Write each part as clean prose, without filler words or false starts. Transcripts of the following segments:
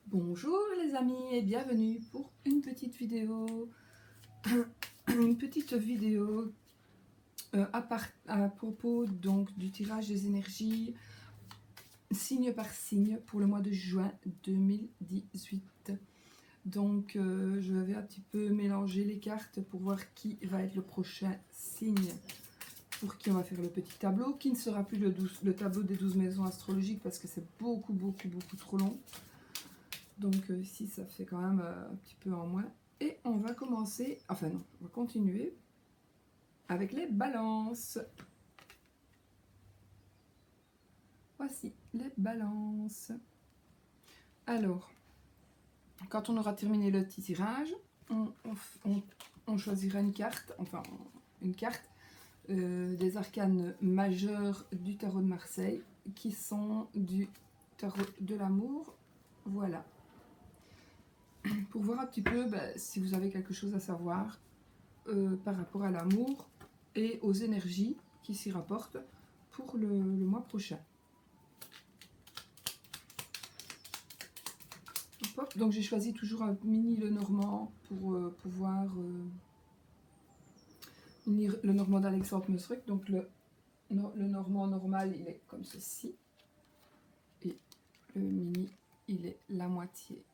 Bonjour les amis et bienvenue pour une petite vidéo, à propos donc du tirage des énergies signe par signe pour le mois de juin 2018. Donc je vais un petit peu mélanger les cartes pour voir qui va être le prochain signe pour qui on va faire le petit tableau, qui ne sera plus le tableau des 12 maisons astrologiques parce que c'est beaucoup trop long. Donc ici, ça fait quand même un petit peu en moins. Et on va commencer, enfin non, on va continuer avec les balances. Voici les balances. Alors, quand on aura terminé le petit tirage, on choisira une carte, des arcanes majeurs du tarot de Marseille, qui sont du tarot de l'amour. Voilà. Pour voir un petit peu si vous avez quelque chose à savoir par rapport à l'amour et aux énergies qui s'y rapportent pour le mois prochain. Hop, donc j'ai choisi toujours un mini Lenormand pour pouvoir lire le Normand d'Alexandre Mosruc. Donc le Normand normal, il est comme ceci. Et le mini, il est la moitié.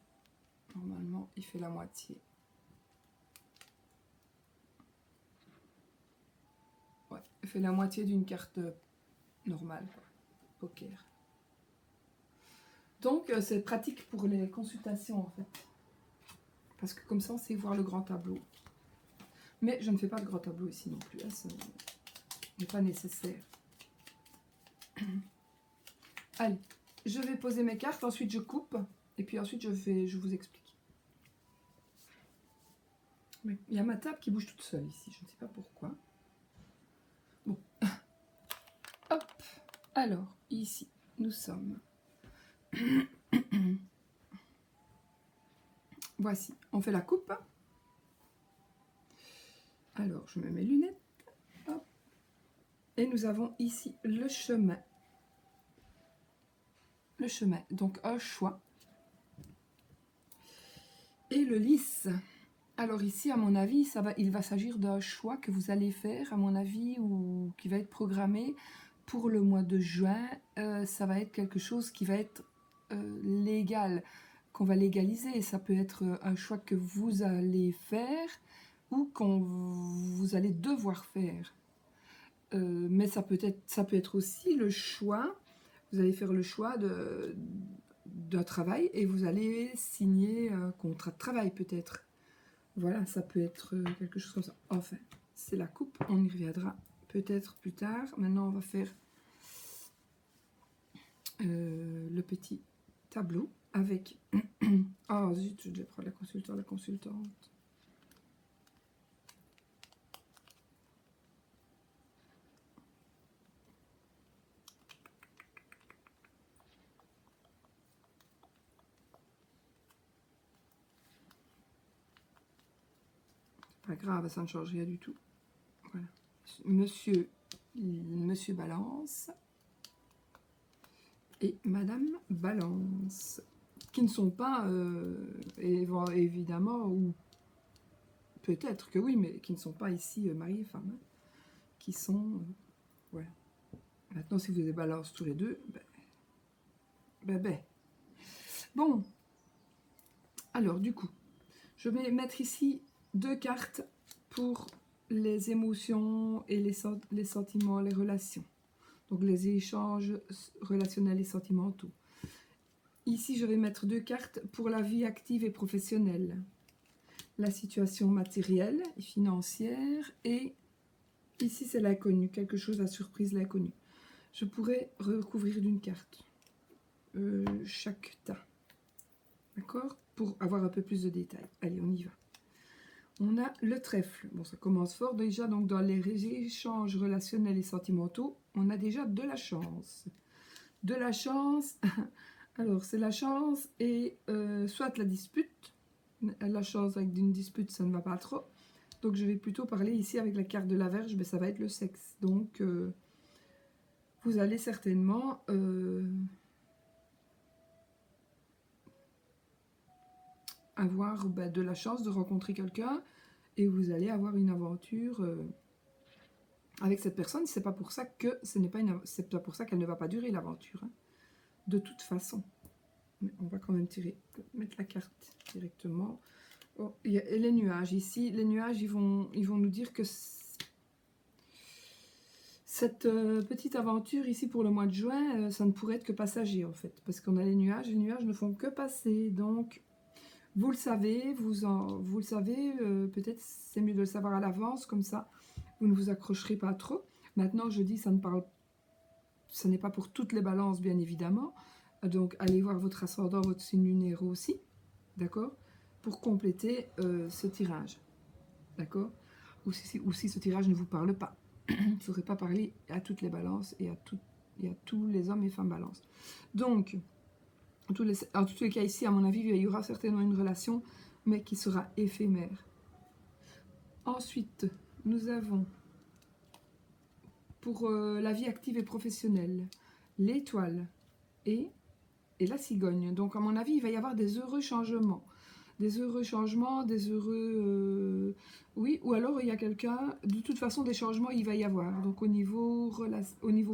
Normalement, il fait la moitié. Ouais, il fait la moitié d'une carte normale, quoi. Poker. Donc, c'est pratique pour les consultations, en fait. Parce que comme ça, on sait voir le grand tableau. Mais je ne fais pas de grand tableau ici non plus. Hein, ce n'est pas nécessaire. Allez, je vais poser mes cartes. Ensuite, je coupe. Et puis ensuite, je vous explique. Mais il y a ma table qui bouge toute seule ici. Je ne sais pas pourquoi. Bon. Hop. Alors, ici, nous sommes... Voici, on fait la coupe. Alors, je me mets mes lunettes. Hop. Et nous avons ici le chemin. Le chemin, donc un choix. Et le lys. Alors ici, à mon avis, il va s'agir d'un choix que vous allez faire, à mon avis, ou qui va être programmé pour le mois de juin. Ça va être quelque chose qui va être légal, qu'on va légaliser. Ça peut être un choix que vous allez faire ou vous allez devoir faire. Mais ça peut être aussi le choix, vous allez faire le choix d'un travail et vous allez signer un contrat de travail peut-être. Voilà, ça peut être quelque chose comme ça. Enfin, c'est la coupe, on y reviendra peut-être plus tard. Maintenant, on va faire le petit tableau avec... Oh zut, je vais prendre la consultante. Pas grave, ça ne change rien du tout. Voilà. Monsieur Balance et Madame Balance, qui ne sont pas, évidemment, ou peut-être que oui, mais qui ne sont pas ici mari et femme, hein, qui sont, voilà. Maintenant, si vous avez Balance tous les deux, Bon, alors du coup, je vais mettre ici 2 cartes pour les émotions et les sentiments, les relations. Donc les échanges relationnels et sentimentaux. Ici, je vais mettre 2 cartes pour la vie active et professionnelle. La situation matérielle et financière. Et ici, c'est l'inconnu, quelque chose à surprise, l'inconnu. Je pourrais recouvrir d'une carte chaque tas. D'accord? Pour avoir un peu plus de détails. Allez, on y va. On a le trèfle. Bon, ça commence fort déjà. Donc, dans les échanges relationnels et sentimentaux, on a déjà de la chance. De la chance. Alors, c'est la chance et soit la dispute. La chance avec une dispute, ça ne va pas trop. Donc, je vais plutôt parler ici avec la carte de la Vierge. Mais ça va être le sexe. Donc, vous allez certainement... avoir de la chance de rencontrer quelqu'un et vous allez avoir une aventure avec cette personne. C'est pas pour ça que c'est pas pour ça qu'elle ne va pas durer l'aventure, hein, de toute façon. Mais on va quand même mettre la carte directement. Oh, il y a les nuages ici. Les nuages, ils vont nous dire que cette petite aventure ici pour le mois de juin, ça ne pourrait être que passager en fait. Parce qu'on a les nuages ne font que passer. Donc, vous le savez, vous le savez, peut-être c'est mieux de le savoir à l'avance, comme ça, vous ne vous accrocherez pas trop. Maintenant, je dis, ce n'est pas pour toutes les balances, bien évidemment. Donc, allez voir votre ascendant, votre signe lunaire aussi, d'accord, pour compléter ce tirage, d'accord, ou si ce tirage ne vous parle pas. Il ne faudrait pas parler à toutes les balances et à tous les hommes et femmes balances. Donc, en tous les cas ici, à mon avis, il y aura certainement une relation, mais qui sera éphémère. Ensuite, nous avons, pour la vie active et professionnelle, l'étoile et la cigogne. Donc, à mon avis, il va y avoir des heureux changements. Des heureux changements, des heureux... oui, ou alors il y a quelqu'un... De toute façon, des changements, il va y avoir. Donc, au niveau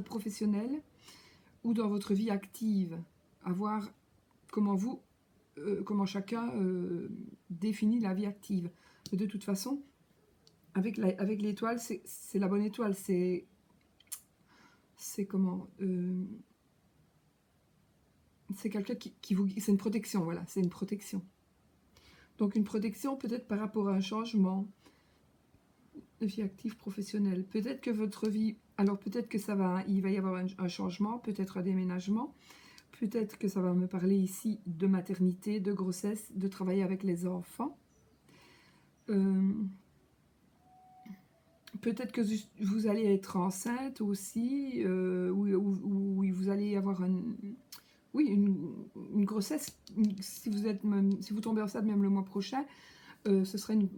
professionnel ou dans votre vie active, à voir comment chacun définit la vie active. Mais de toute façon, avec l'étoile, c'est la bonne étoile. C'est comment c'est quelqu'un qui vous... C'est une protection, voilà. C'est une protection. Donc une protection peut-être par rapport à un changement de vie active professionnelle. Peut-être que votre vie... Alors peut-être que il va y avoir un changement, peut-être un déménagement. Peut-être que ça va me parler ici de maternité, de grossesse, de travailler avec les enfants. Peut-être que vous allez être enceinte aussi, ou vous allez avoir une grossesse. Si vous tombez enceinte même le mois prochain, ce sera une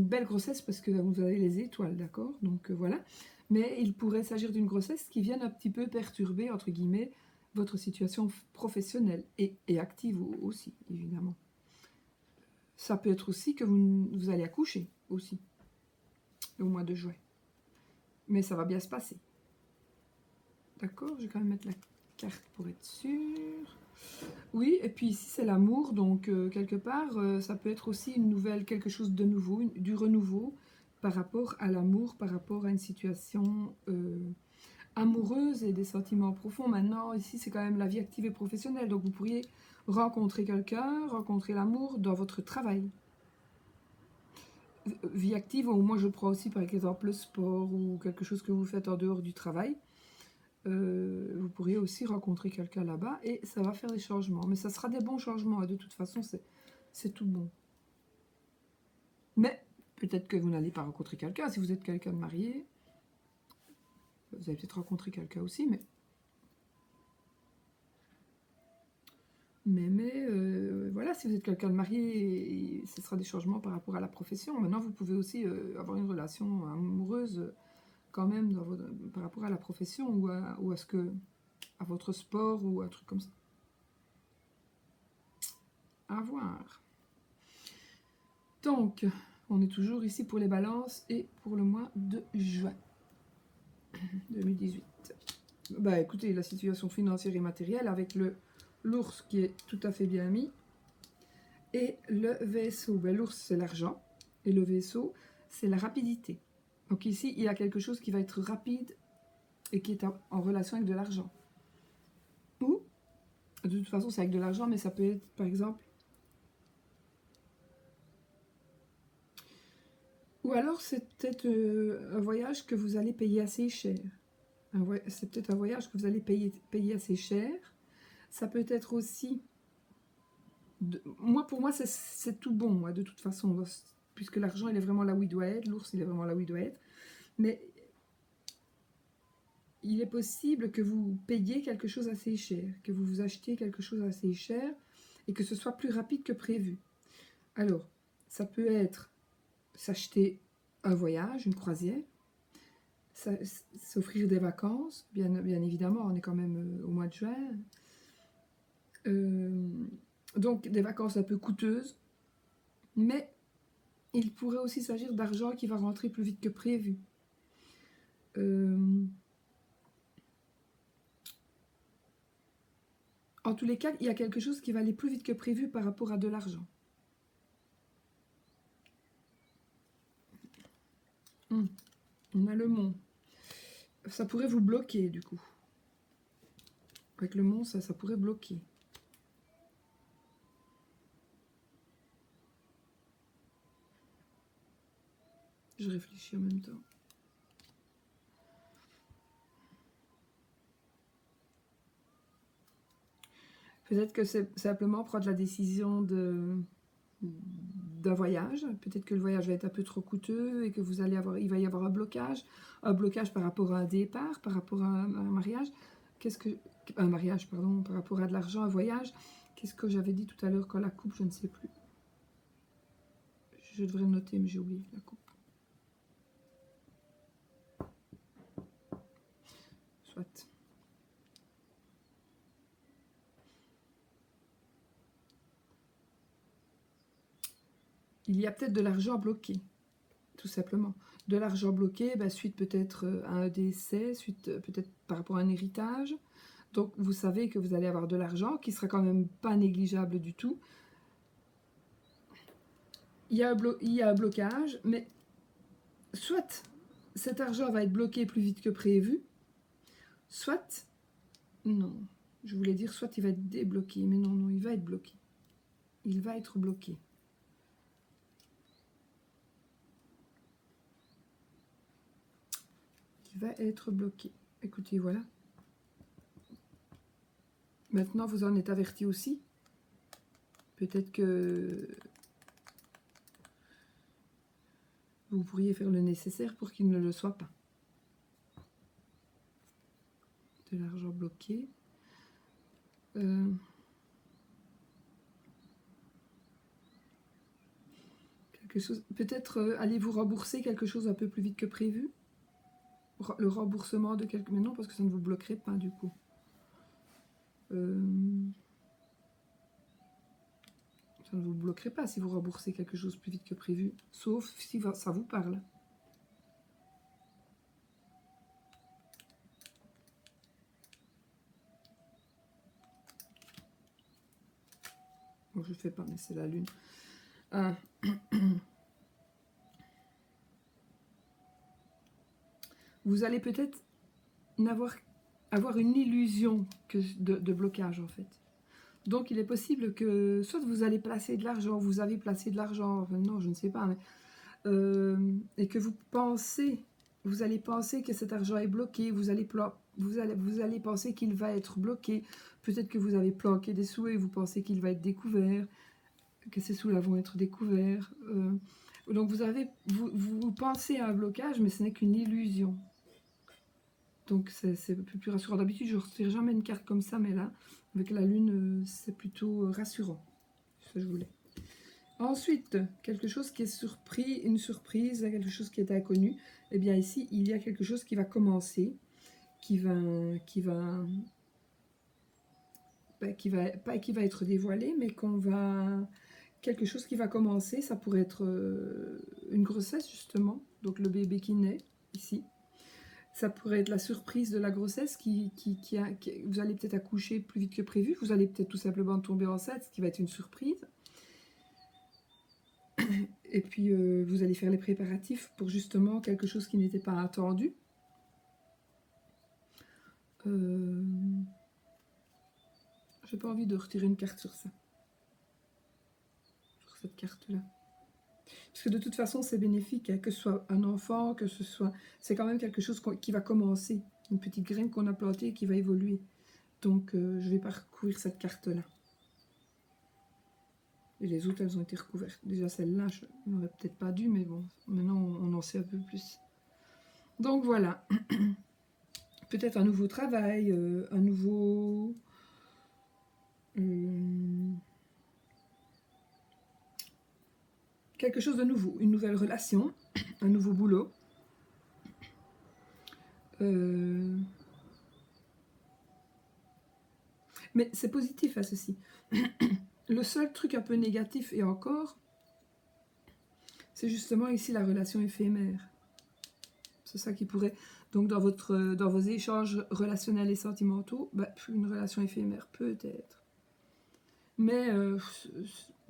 belle grossesse parce que vous avez les étoiles, d'accord? Donc voilà. Mais il pourrait s'agir d'une grossesse qui vienne un petit peu perturber, entre guillemets, votre situation professionnelle et active aussi, évidemment. Ça peut être aussi que vous allez accoucher aussi au mois de juin. Mais ça va bien se passer. D'accord? Je vais quand même mettre la carte pour être sûre. Oui, et puis ici c'est l'amour, donc quelque part, ça peut être aussi une nouvelle, quelque chose de nouveau, du renouveau par rapport à l'amour, par rapport à une situation amoureuse et des sentiments profonds. Maintenant, ici c'est quand même la vie active et professionnelle, donc vous pourriez rencontrer quelqu'un, rencontrer l'amour dans votre travail. Vie active, ou moi je prends aussi par exemple le sport ou quelque chose que vous faites en dehors du travail. Vous pourriez aussi rencontrer quelqu'un là-bas et ça va faire des changements. Mais ça sera des bons changements, et de toute façon, c'est tout bon. Mais peut-être que vous n'allez pas rencontrer quelqu'un. Si vous êtes quelqu'un de marié, vous allez peut-être rencontrer quelqu'un aussi, mais voilà, si vous êtes quelqu'un de marié, ce sera des changements par rapport à la profession. Maintenant, vous pouvez aussi avoir une relation amoureuse quand même par rapport à la profession ou à votre sport ou un truc comme ça. À voir. Donc, on est toujours ici pour les balances et pour le mois de juin 2018. Bah écoutez, la situation financière et matérielle avec l'ours qui est tout à fait bien mis et le vaisseau. Ben, l'ours c'est l'argent et le vaisseau c'est la rapidité. Donc ici il y a quelque chose qui va être rapide et qui est en relation avec de l'argent. Ou, de toute façon c'est avec de l'argent, mais ça peut être par exemple... Ou alors c'est peut-être un voyage que vous allez payer assez cher. C'est peut-être un voyage que vous allez payer assez cher. Ça peut être aussi... pour moi, c'est tout bon, moi, de toute façon. Puisque l'argent, il est vraiment là où il doit être. L'ours, il est vraiment là où il doit être. Mais il est possible que vous payiez quelque chose assez cher. Que vous vous achetiez quelque chose assez cher. Et que ce soit plus rapide que prévu. Alors, ça peut être s'acheter un voyage, une croisière. S'offrir des vacances, bien évidemment, on est quand même au mois de juin. Donc des vacances un peu coûteuses, Mais il pourrait aussi s'agir d'argent qui va rentrer plus vite que prévu. En tous les cas, il y a quelque chose qui va aller plus vite que prévu par rapport à de l'argent. On a le mont. Ça pourrait vous bloquer, du coup. Avec le mont, ça pourrait bloquer. Je réfléchis en même temps. Peut-être que c'est simplement prendre la décision d'un voyage. Peut-être que le voyage va être un peu trop coûteux et que il va y avoir un blocage par rapport à un départ, par rapport à un mariage. Un mariage, pardon, par rapport à de l'argent, un voyage. Qu'est-ce que j'avais dit tout à l'heure quand la coupe, je ne sais plus. Je devrais noter, mais j'ai oublié la coupe. Soit. Il y a peut-être de l'argent bloqué, tout simplement. De l'argent bloqué, suite peut-être à un décès, suite peut-être par rapport à un héritage. Donc vous savez que vous allez avoir de l'argent qui sera quand même pas négligeable du tout. Il y a un blocage, mais soit cet argent va être bloqué plus vite que prévu, soit, non, je voulais dire soit il va être débloqué, mais non, il va être bloqué. Il va être bloqué. Il va être bloqué. Écoutez, voilà. Maintenant, vous en êtes averti aussi. Peut-être que vous pourriez faire le nécessaire pour qu'il ne le soit pas. De l'argent bloqué. Quelque chose. Peut-être allez-vous rembourser quelque chose un peu plus vite que prévu. Le remboursement de quelque... Mais non, parce que ça ne vous bloquerait pas du coup. Ça ne vous bloquerait pas si vous remboursez quelque chose plus vite que prévu. Sauf si ça vous parle. Bon, je ne fais pas, mais c'est la lune. Vous allez peut-être avoir une illusion de blocage en fait. Donc il est possible que soit vous allez placer de l'argent, vous avez placé de l'argent, enfin, non je ne sais pas, mais, et que vous allez penser que cet argent est bloqué, vous allez penser qu'il va être bloqué, peut-être que vous avez planqué des sous et vous pensez qu'il va être découvert, que ces sous-là vont être découverts. Donc vous pensez à un blocage, mais ce n'est qu'une illusion. Donc c'est un peu plus rassurant. D'habitude, je ne retire jamais une carte comme ça, mais là, avec la lune, c'est plutôt rassurant. C'est ce que je voulais. Ensuite, quelque chose qui est une surprise, quelque chose qui est inconnu. Eh bien ici, il y a quelque chose qui va commencer, qui va être dévoilé, mais quelque chose qui va commencer. Ça pourrait être une grossesse, justement. Donc le bébé qui naît, ici. Ça pourrait être la surprise de la grossesse vous allez peut-être accoucher plus vite que prévu, vous allez peut-être tout simplement tomber enceinte, ce qui va être une surprise. Et puis vous allez faire les préparatifs pour justement quelque chose qui n'était pas attendu. J'ai pas envie de retirer une carte sur ça. Sur cette carte-là. Parce que de toute façon, c'est bénéfique, hein, que ce soit un enfant, que ce soit... C'est quand même quelque chose qui va commencer. Une petite graine qu'on a plantée et qui va évoluer. Donc, je vais parcourir cette carte-là. Et les autres, elles ont été recouvertes. Déjà, celle-là, je n'aurais peut-être pas dû, mais bon, maintenant, on en sait un peu plus. Donc, voilà. Peut-être un nouveau travail, un nouveau... quelque chose de nouveau, une nouvelle relation, un nouveau boulot. Mais c'est positif à ceci. Le seul truc un peu négatif, et encore, C'est justement ici la relation éphémère. C'est ça qui pourrait... Donc dans vos échanges relationnels et sentimentaux, bah, une relation éphémère peut-être. Mais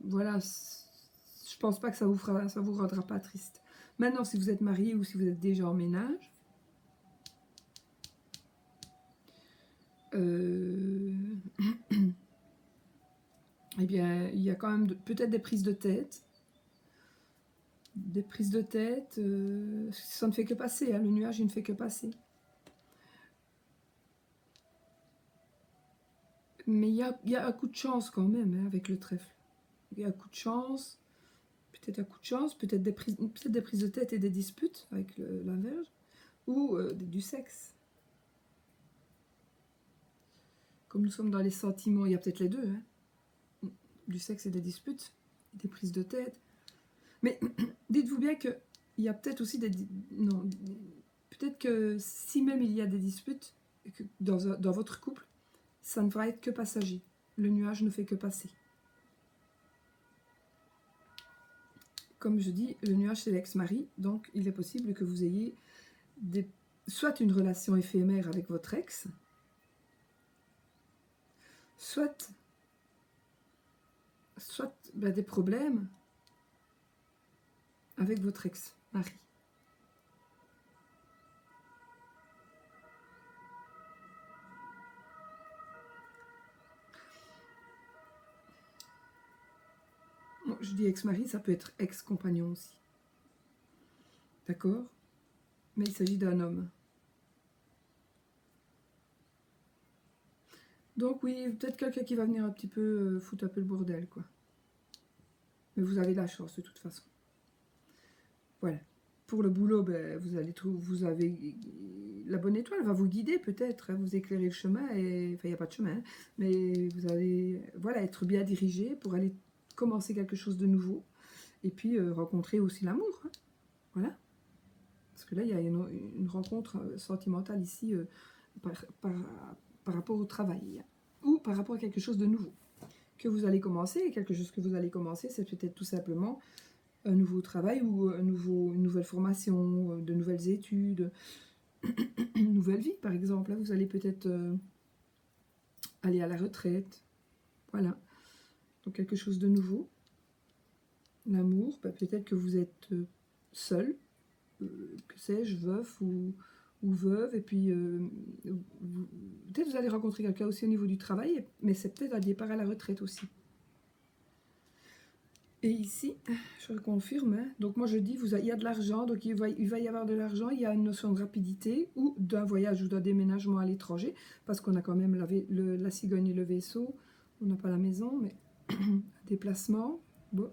voilà, je pense pas que ça vous rendra pas triste. Maintenant, si vous êtes marié ou si vous êtes déjà en ménage, eh bien, il y a quand même peut-être des prises de tête. Des prises de tête, ça ne fait que passer, hein, le nuage, il ne fait que passer. Mais il y a un coup de chance quand même, hein, avec le trèfle. Il y a un coup de chance, peut-être des prises de tête et des disputes avec la Vierge, ou du sexe. Comme nous sommes dans les sentiments, il y a peut-être les deux, hein, du sexe et des disputes, des prises de tête. Mais dites-vous bien qu'il y a peut-être aussi des... Non, peut-être que si même il y a des disputes que dans votre couple, ça ne va être que passager. Le nuage ne fait que passer. Comme je dis, le nuage c'est l'ex-mari, donc il est possible que vous ayez soit une relation éphémère avec votre ex, soit des problèmes avec votre ex-mari. Bon, je dis ex-mari, ça peut être ex-compagnon aussi. D'accord? Mais il s'agit d'un homme. Donc oui, peut-être quelqu'un qui va venir un petit peu foutre un peu le bordel, quoi. Mais vous avez de la chance de toute façon. Voilà. Pour le boulot, ben, vous avez la bonne étoile va vous guider peut-être, hein, vous éclairer le chemin, et enfin il n'y a pas de chemin, hein, mais vous allez voilà, être bien dirigé pour aller commencer quelque chose de nouveau, et puis rencontrer aussi l'amour, hein, voilà. Parce que là, il y a une rencontre sentimentale ici par rapport au travail, ou par rapport à quelque chose de nouveau que vous allez commencer, et quelque chose que vous allez commencer, c'est peut-être tout simplement un nouveau travail ou une nouvelle formation, de nouvelles études, une nouvelle vie par exemple. Là, vous allez peut-être aller à la retraite. Voilà. Donc quelque chose de nouveau. L'amour, bah, peut-être que vous êtes seul, que sais-je, veuf ou veuve, et puis peut-être vous allez rencontrer quelqu'un aussi au niveau du travail, mais c'est peut-être un départ à la retraite aussi. Et ici, je reconfirme, hein, donc moi je dis, il y a de l'argent, donc il va y avoir de l'argent, il y a une notion de rapidité, ou d'un voyage ou d'un déménagement à l'étranger, parce qu'on a quand même la cigogne et le vaisseau, on n'a pas la maison, mais un déplacement, bon.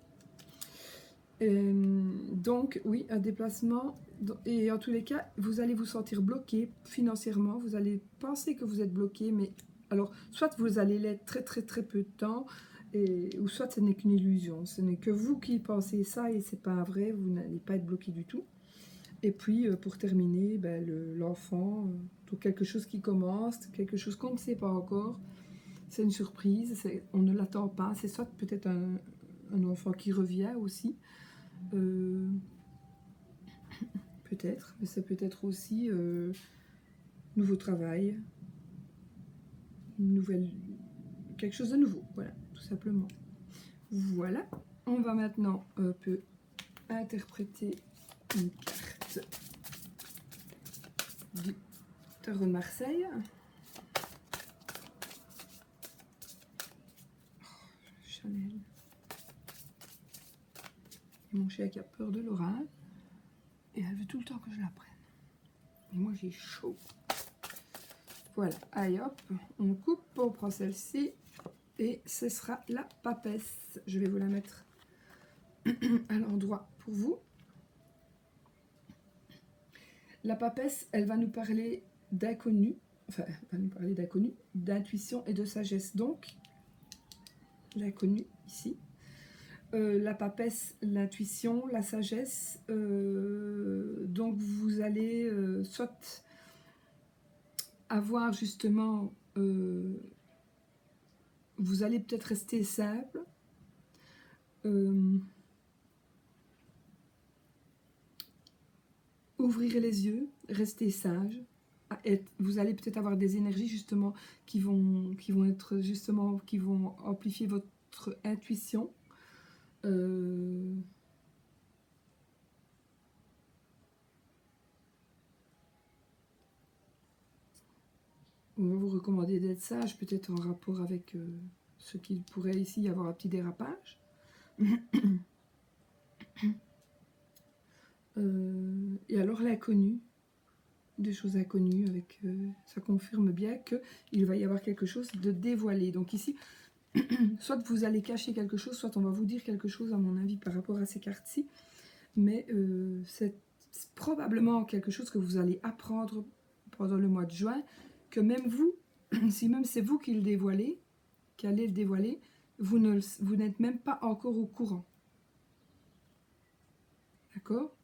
Donc oui, un déplacement, et en tous les cas, vous allez vous sentir bloqué financièrement, vous allez penser que vous êtes bloqué, mais alors, soit vous allez l'être très très très peu de temps, ou soit ce n'est qu'une illusion, ce n'est que vous qui pensez ça et c'est pas vrai, vous n'allez pas être bloqué du tout. Et puis pour terminer, ben, l'enfant, donc quelque chose qui commence, quelque chose qu'on ne sait pas encore, c'est une surprise, on ne l'attend pas, c'est soit peut-être un enfant qui revient aussi, peut-être, mais c'est peut-être aussi nouveau travail, quelque chose de nouveau, voilà, tout simplement. Voilà, on va maintenant peu interpréter une carte du tarot de Marseille. Oh, Chanel. Mon chien qui a peur de l'orage et elle veut tout le temps que je la prenne. Et moi j'ai chaud. Voilà, allez hop, on coupe, on prend celle-ci et ce sera la papesse. Je vais vous la mettre à l'endroit pour vous. La papesse, elle va nous parler d'inconnu, enfin, elle va nous parler d'inconnu, d'intuition et de sagesse. Donc, l'inconnu ici. La papesse, l'intuition, la sagesse. Donc, vous allez soit avoir justement, vous allez peut-être rester simple. Ouvrez les yeux, restez sage. Vous allez peut-être avoir des énergies justement qui vont être justement, qui vont amplifier votre intuition. On va vous recommander d'être sage, peut-être en rapport avec ce qu'il pourrait ici y avoir un petit dérapage. Et alors l'inconnu, des choses inconnues, avec ça confirme bien qu'il va y avoir quelque chose de dévoilé. Donc ici, soit vous allez cacher quelque chose, soit on va vous dire quelque chose, à mon avis, par rapport à ces cartes-ci. Mais c'est probablement quelque chose que vous allez apprendre pendant le mois de juin, que même vous, si même c'est vous qui le dévoilez, qui allez le dévoiler, vous n'êtes même pas encore au courant. D'accord?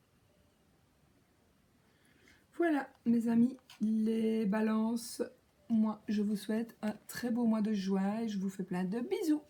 Voilà, mes amis, les balances, moi, je vous souhaite un très beau mois de juin et je vous fais plein de bisous.